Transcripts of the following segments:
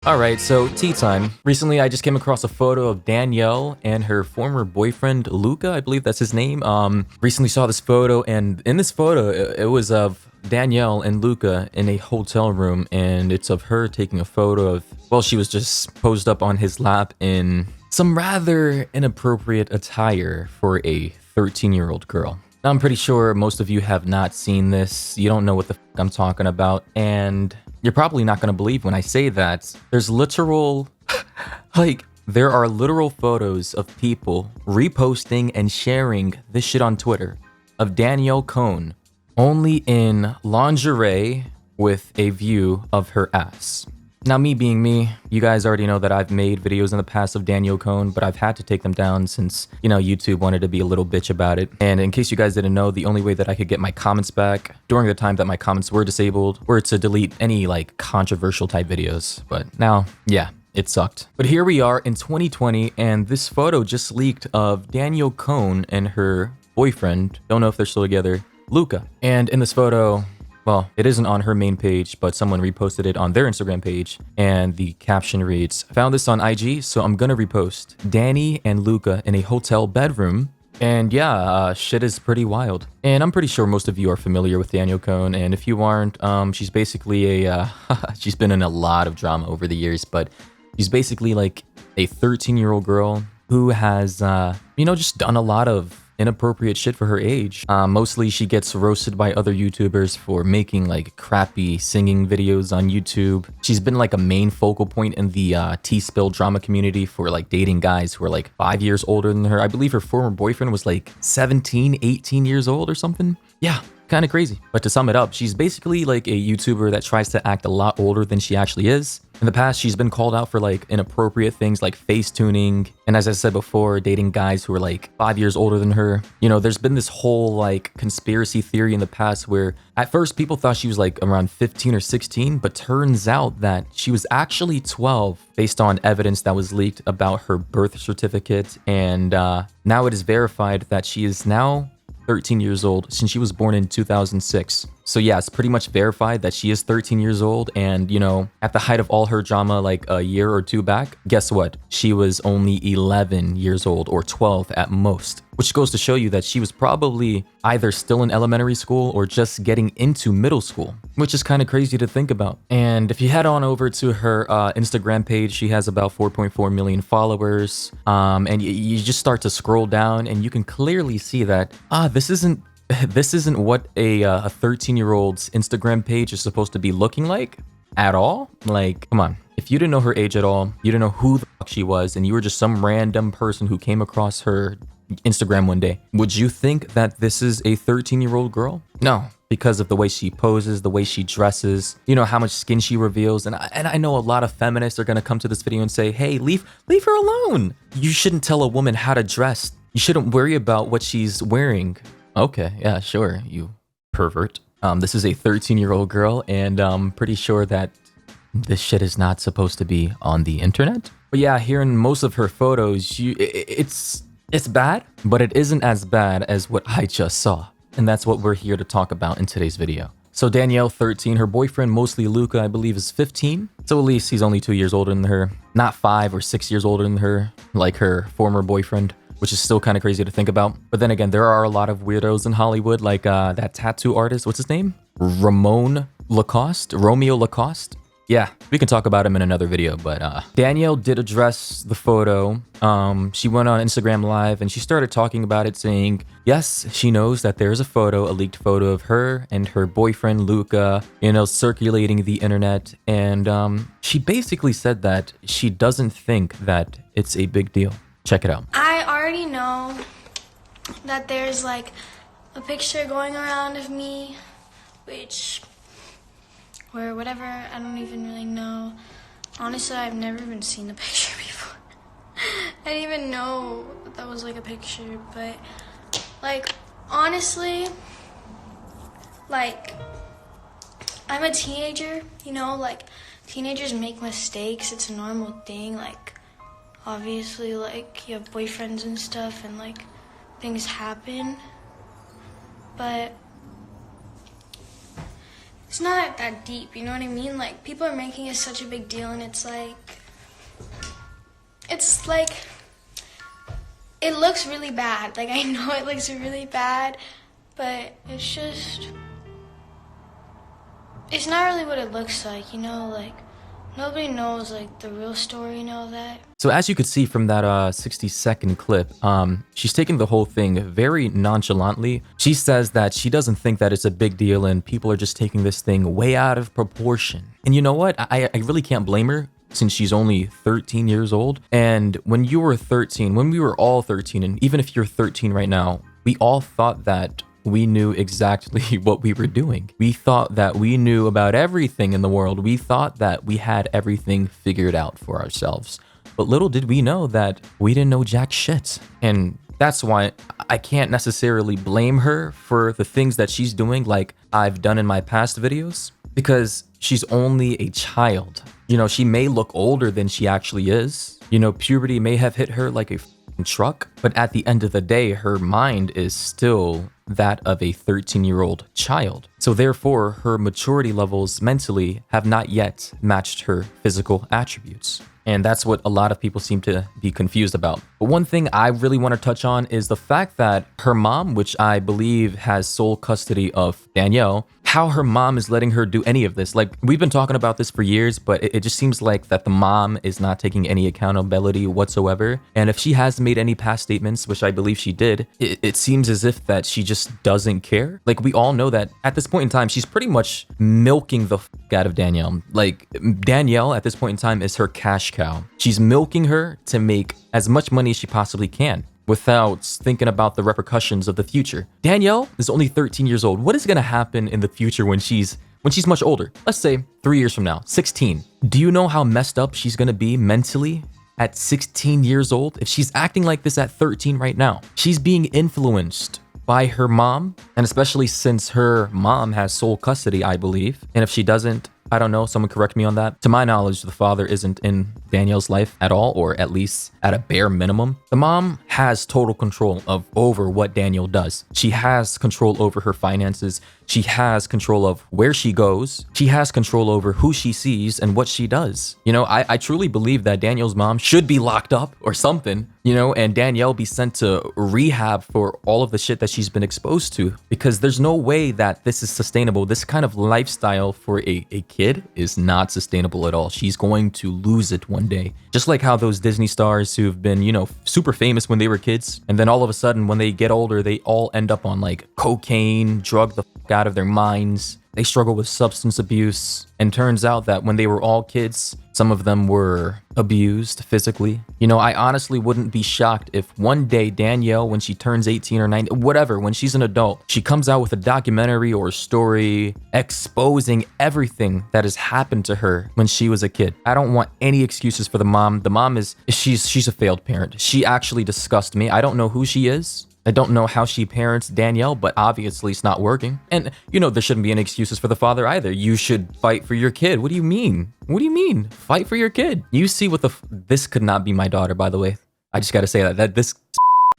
Alright, so tea time. Recently, I just came across a photo of Danielle and her former boyfriend, Luca, I believe that's his name. Recently saw this photo, and in this photo, it was of Danielle and Luca in a hotel room, and it's of her taking a photo of, well, she was just posed up on his lap in some rather inappropriate attire for a 13-year-old girl. Now, I'm pretty sure most of you have not seen this. You don't know what the f I'm talking about, and you're probably not gonna believe when I say that there's literal, there are literal photos of people reposting and sharing this shit on Twitter of Danielle Cohn only in lingerie with a view of her ass. Now, me being me, you guys already know that I've made videos in the past of Danielle Cohn, but I've had to take them down since, you know, YouTube wanted to be a little bitch about it. And in case you guys didn't know, the only way that I could get my comments back during the time that my comments were disabled were to delete any, like, controversial type videos. But now, yeah, it sucked. But here we are in 2020, and this photo just leaked of Danielle Cohn and her boyfriend, don't know if they're still together, Luca. And in this photo, well, it isn't on her main page, but someone reposted it on their Instagram page, and the caption reads, "Found this on IG, so I'm gonna repost. Danny and Luca in a hotel bedroom." And yeah, shit is pretty wild. And I'm pretty sure most of you are familiar with Danielle Cohn, and if you aren't, she's basically a, she's been in a lot of drama over the years, but she's basically like a 13-year-old girl who has, you know, just done a lot of inappropriate shit for her age. Mostly she gets roasted by other YouTubers for making like crappy singing videos on YouTube. She's been like a main focal point in the T-spill drama community for like dating guys who are like 5 years older than her. I believe her former boyfriend was like 17, 18 years old or something. Yeah, kind of crazy. But to sum it up, she's basically like a YouTuber that tries to act a lot older than she actually is. In the past, she's been called out for like inappropriate things like face tuning. And as I said before, dating guys who are like 5 years older than her. You know, there's been this whole like conspiracy theory in the past where at first people thought she was like around 15 or 16, but turns out that she was actually 12 based on evidence that was leaked about her birth certificate. And now it is verified that she is now 13 years old since she was born in 2006. So yeah, it's pretty much verified that she is 13 years old. And you know, at the height of all her drama, like a year or two back, guess what? She was only 11 years old, or 12 at most, which goes to show you that she was probably either still in elementary school or just getting into middle school, which is kind of crazy to think about. And if you head on over to her Instagram page, she has about 4.4 million followers. And you just start to scroll down and you can clearly see that, this isn't what a 13-year-old's Instagram page is supposed to be looking like at all. Like, come on. If you didn't know her age at all, you didn't know who the fuck she was, and you were just some random person who came across her Instagram one day, would you think that this is a 13-year-old girl? No, because of the way she poses, the way she dresses, you know, how much skin she reveals. And I know a lot of feminists are going to come to this video and say, hey, leave her alone. You shouldn't tell a woman how to dress. You shouldn't worry about what she's wearing. Okay, yeah, sure, you pervert. This is a 13-year-old girl, and I'm pretty sure that this shit is not supposed to be on the internet. But yeah, here in most of her photos, it's bad, but it isn't as bad as what I just saw. And that's what we're here to talk about in today's video. So Danielle, 13, her boyfriend, mostly Luca, I believe is 15. So at least he's only 2 years older than her, not 5 or 6 years older than her, like her former boyfriend, which is still kind of crazy to think about. But then again, there are a lot of weirdos in Hollywood, like that tattoo artist, what's his name? Romeo Lacoste? Yeah, we can talk about him in another video, but Danielle did address the photo. She went on Instagram Live and she started talking about it, saying, yes, she knows that there's a leaked photo of her and her boyfriend, Luca, you know, circulating the internet. And she basically said that she doesn't think that it's a big deal. Check it out. I already know that there's like a picture going around of me, or whatever, I don't even really know. Honestly, I've never even seen the picture before. I didn't even know that was like a picture, but like, honestly, like, I'm a teenager, you know, like, teenagers make mistakes, it's a normal thing, like, obviously, like, you have boyfriends and stuff, and like, things happen, but it's not that deep, you know what I mean? Like, people are making it such a big deal, and it's like, it looks really bad. Like, I know it looks really bad, but it's just, it's not really what it looks like, you know? Like, nobody knows, like, the real story and all that. So as you could see from that 60-second clip, she's taking the whole thing very nonchalantly. She says that she doesn't think that it's a big deal and people are just taking this thing way out of proportion. And you know what? I really can't blame her, since she's only 13 years old. And when you were 13, when we were all 13, and even if you're 13 right now, we all thought that we knew exactly what we were doing. We thought that we knew about everything in the world. We thought that we had everything figured out for ourselves. But little did we know that we didn't know jack shit. And that's why I can't necessarily blame her for the things that she's doing like I've done in my past videos, because she's only a child. You know, she may look older than she actually is. You know, puberty may have hit her like a truck, but at the end of the day, her mind is still that of a 13-year-old child. So therefore, her maturity levels mentally have not yet matched her physical attributes. And that's what a lot of people seem to be confused about. But one thing I really want to touch on is the fact that her mom, which I believe has sole custody of Danielle, how her mom is letting her do any of this. Like, we've been talking about this for years, but it just seems like that the mom is not taking any accountability whatsoever. And if she has made any past statements, which I believe she did, it seems as if that she just doesn't care. Like, we all know that at this point in time, she's pretty much milking the out of Danielle. Like, Danielle at this point in time is her cash cow. She's milking her to make as much money as she possibly can, without thinking about the repercussions of the future. Danielle is only 13 years old. What is gonna happen in the future when she's much older? Let's say 3 years from now, 16. Do you know how messed up she's gonna be mentally at 16 years old? If she's acting like this at 13 right now, she's being influenced by her mom, and especially since her mom has sole custody, I believe. And if she doesn't, I don't know, someone correct me on that. To my knowledge, the father isn't in Danielle's life at all, or at least at a bare minimum. The mom has total control over what Danielle does. She has control over her finances. She has control of where she goes. She has control over who she sees and what she does. You know, I truly believe that Danielle's mom should be locked up or something, you know, and Danielle be sent to rehab for all of the shit that she's been exposed to, because there's no way that this is sustainable. This kind of lifestyle for a kid is not sustainable at all. She's going to lose it one day. Just like how those Disney stars who've been, you know, super famous when they were kids, and then all of a sudden when they get older, they all end up on like cocaine, drug the fuck out of their minds. They struggle with substance abuse, and turns out that when they were all kids, some of them were abused physically. You know, I honestly wouldn't be shocked if one day Danielle, when she turns 18 or 19, whatever, when she's an adult, she comes out with a documentary or a story exposing everything that has happened to her when she was a kid. I don't want any excuses for the mom. The mom she's a failed parent. She actually disgusts me. I don't know who she is. I don't know how she parents Danielle, but obviously it's not working. And, you know, there shouldn't be any excuses for the father either. You should fight for your kid. What do you mean? What do you mean? Fight for your kid. You see what this could not be my daughter, by the way. I just gotta say that this.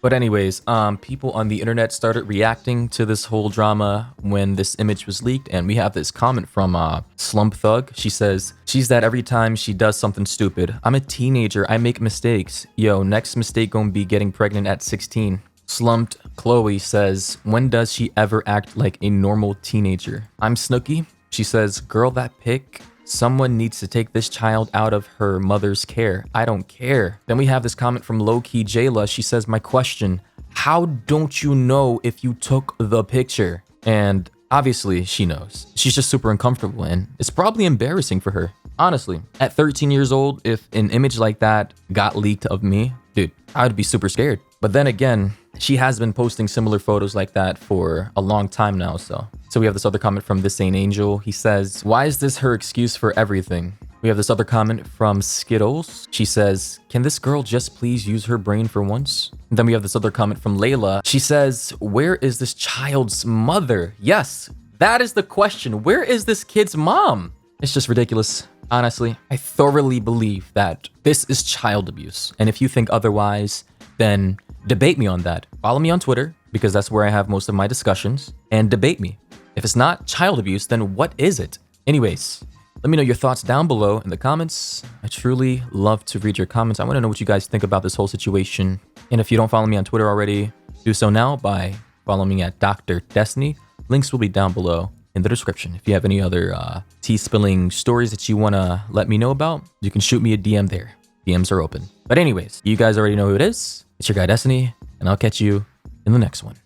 But anyways, people on the internet started reacting to this whole drama when this image was leaked, and we have this comment from Slump Thug. She says, "She's that every time she does something stupid. I'm a teenager. I make mistakes. Yo, next mistake gonna be getting pregnant at 16. Slumped Chloe says, "When does she ever act like a normal teenager?" I'm Snooki. She says, "Girl, that pic. Someone needs to take this child out of her mother's care. I don't care." Then we have this comment from Low-Key Jayla. She says, "My question, how don't you know if you took the picture?" And obviously she knows. She's just super uncomfortable, and it's probably embarrassing for her. Honestly, at 13 years old, if an image like that got leaked of me, dude, I would be super scared. But then again, she has been posting similar photos like that for a long time now, so we have this other comment from This Ain't Angel. He says, "Why is this her excuse for everything?" We have this other comment from Skittles. She says, "Can this girl just please use her brain for once?" And then we have this other comment from Layla. She says, "Where is this child's mother?" Yes, that is the question. Where is this kid's mom? It's just ridiculous. Honestly, I thoroughly believe that this is child abuse. And if you think otherwise, then debate me on that. Follow me on Twitter, because that's where I have most of my discussions, and debate me. If it's not child abuse, then what is it? Anyways, let me know your thoughts down below in the comments. I truly love to read your comments. I want to know what you guys think about this whole situation. And if you don't follow me on Twitter already, do so now by following me at Dr. Destiny. Links will be down below in the description. If you have any other tea spilling stories that you want to let me know about, you can shoot me a DM there. DMs are open. But anyways, you guys already know who it is. It's your guy Destiny, and I'll catch you in the next one.